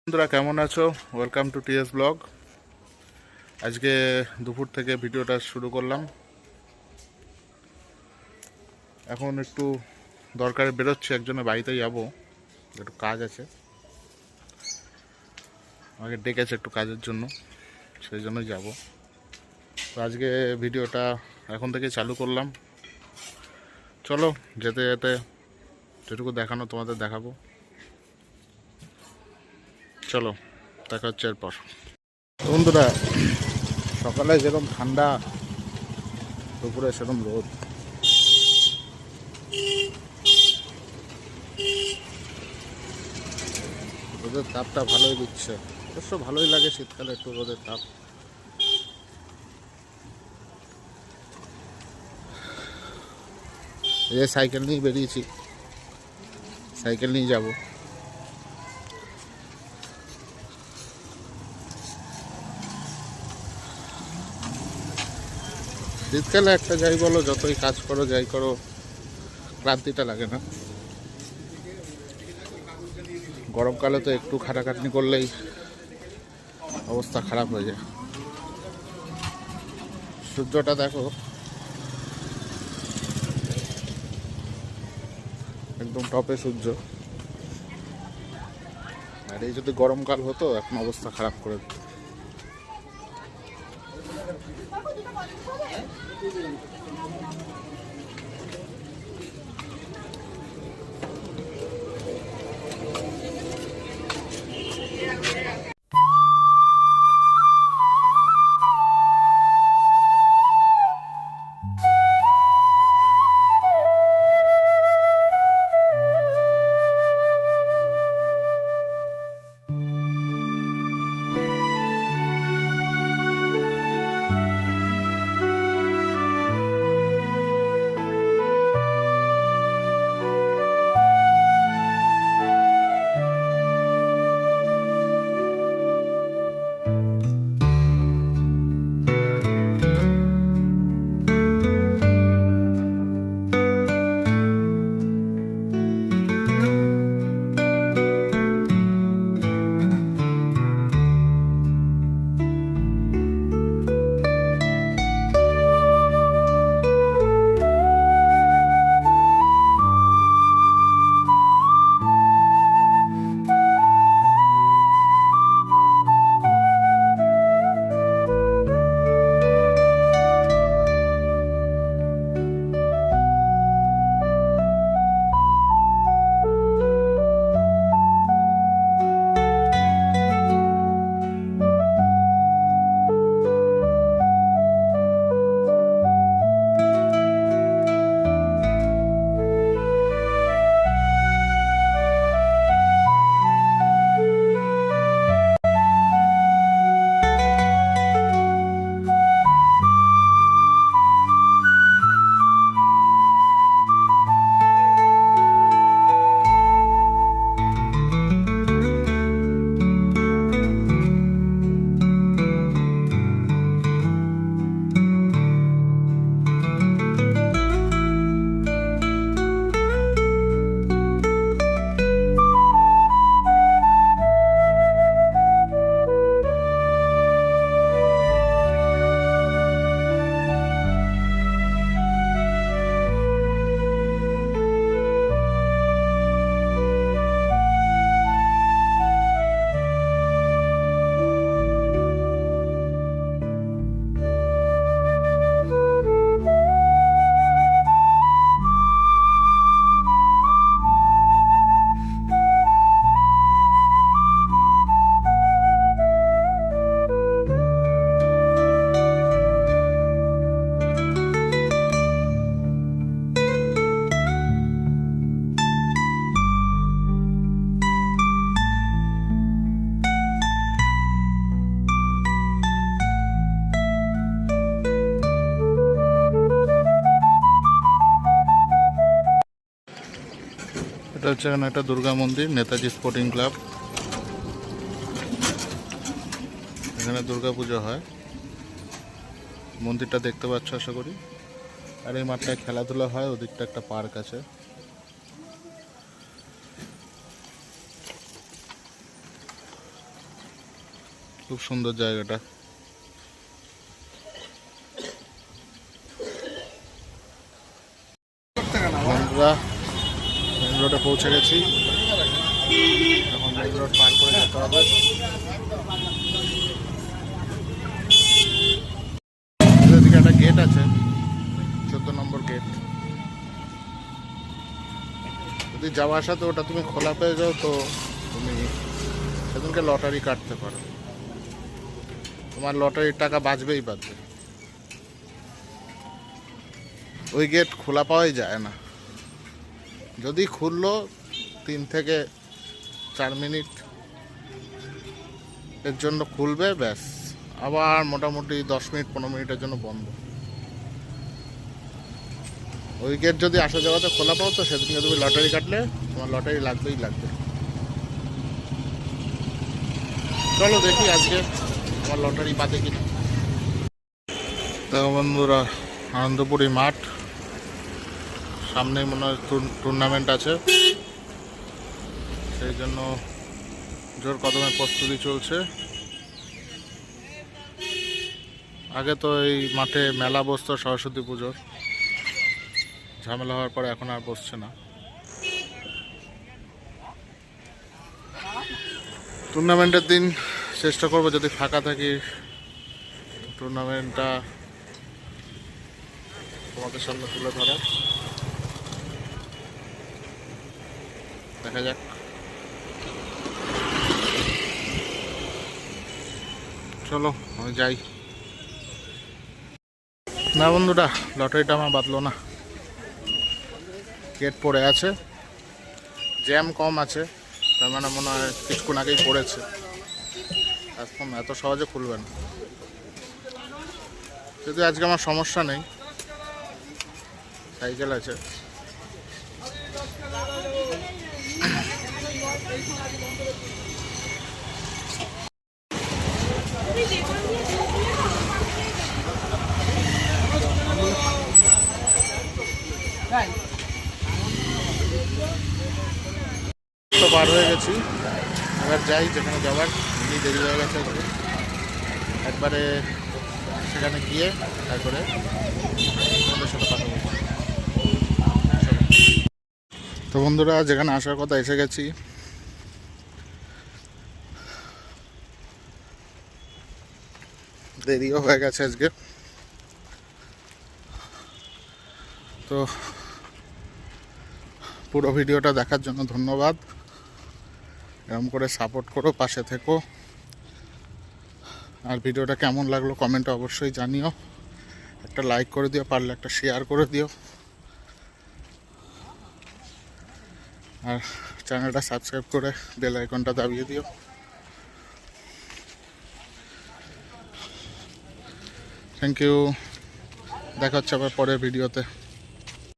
বন্ধুরা কেমন আছো? Welcome to TS blog. আজকে দুপুর থেকে ভিডিওটা শুরু করলাম। এখন একটু দরকারে বেরোচ্ছি, একজনের বাড়িতে যাব, একটু কাজ আছে, আমাকে ডেকেছে একটু কাজের জন্য, সেই জন্যই যাব। তো আজকে ভিডিওটা এখন থেকে চালু করলাম। চলো যেতে যেতে যেটুকু দেখানো তোমাদের দেখাবো। চলো দেখা হচ্ছে এরপর। বন্ধুরা সকালে যেরকম ঠান্ডা, দুপুরে সেরকম রোদ। রোদের তাপটা ভালোই দিচ্ছে, অবশ্য ভালোই লাগে শীতকালে একটু রোদের তাপ। এই সাইকেল নিয়ে বেরিয়েছি, সাইকেল নিয়ে যাব। শীতকালে একটা যাই বলো, যতই কাজ করো যাই করো, ক্লান্তিটা লাগে না। গরমকালে তো একটু খাটাখাটনি করলেই অবস্থা খারাপ হয়ে যায়। সূর্যটা দেখো, একদম টপে সূর্য। আর এই যদি গরমকাল হতো এখন অবস্থা খারাপ করে দিত। এটা হচ্ছে এখানে একটা দুর্গা মন্দির, নেতাজি স্পোর্টিং ক্লাব। এখানে দুর্গা পুজো হয়। মন্দিরটা দেখতে পাচ্ছ আশা করি। আর এই মাঠটায় খেলাধুলা হয়, ওদিকটা একটা পার্ক আছে। খুব সুন্দর জায়গাটা। বন্ধুরা মেন রোডে পৌঁছে গেছি, এখন মেন রোড পার করে যেতে হবে। এদিকে একটা গেট আছে, 14 নম্বর গেট। যদি যাওয়া আসাতে ওটা তুমি খোলা পেয়ে যাও তো তুমি সেদিনকে লটারি কাটতে পারো, তোমার লটারির টাকা বাঁচবেই বাঁচবে। ওই গেট খোলা পাওয়াই যায় না, যদি খুললো 3 থেকে 4 মিনিট এর জন্য খুলবে, ব্যাস আবার মোটামুটি 10 মিনিট 15 মিনিটের জন্য বন্ধ। ওই গেট যদি আসা যাওয়াতে খোলা পাও তো সেদিনকে তুমি লটারি কাটলে তোমার লটারি লাগবেই লাগবে। চলো দেখি আজকে আমার লটারি পাতে কিনা। দেখো বন্ধুরা, আনন্দপুরি মাঠ, সামনেই মনে হয় টুর্নামেন্ট আছে, সেই জন্য জোর কদমে প্রস্তুতি চলছে। আগে তো এই মাঠে মেলা বসতো সরস্বতী পুজোর, ঝামেলা হওয়ার পরে এখন আর বসছে না। টুর্নামেন্টের দিন চেষ্টা করবো যদি ফাঁকা থাকি টুর্নামেন্টটা তোমাদের সামনে তুলে ধরার, দেখা যাক। চলো আমি যাই। না বন্ধুরা, লটারিটা আমার বাঁধলো না, গেট পড়ে আছে, জ্যাম কম আছে, তার মানে মনে হয় কিছুক্ষণ আগেই পড়েছে, এখন এত সহজে খুলবে না। যদি আজকে আমার সমস্যা নেই, সাইকেল আছে। তো পার হয়ে গেছি, এবার যাই যেখানে যাওয়ার। এমনি দেরি হয়ে গেছে একবারে, সেখানে গিয়ে তারপরে তোমাদের সাথে কথা বলবো। তো বন্ধুরা, যেখানে আসার কথা এসে গেছি। দেরিও হয়ে গেছে আজকে, তো পুরো ভিডিওটা দেখার জন্য ধন্যবাদ। এরকম করে সাপোর্ট করো, পাশে থেকো। আর ভিডিওটা কেমন লাগলো কমেন্টে অবশ্যই জানিও, একটা লাইক করে দিও, পারলে একটা শেয়ার করে দিও, আর চ্যানেলটা সাবস্ক্রাইব করে বেল আইকনটা দাবিয়ে দিও। থ্যাংক ইউ, দেখা হচ্ছে আবার পরের ভিডিওতে।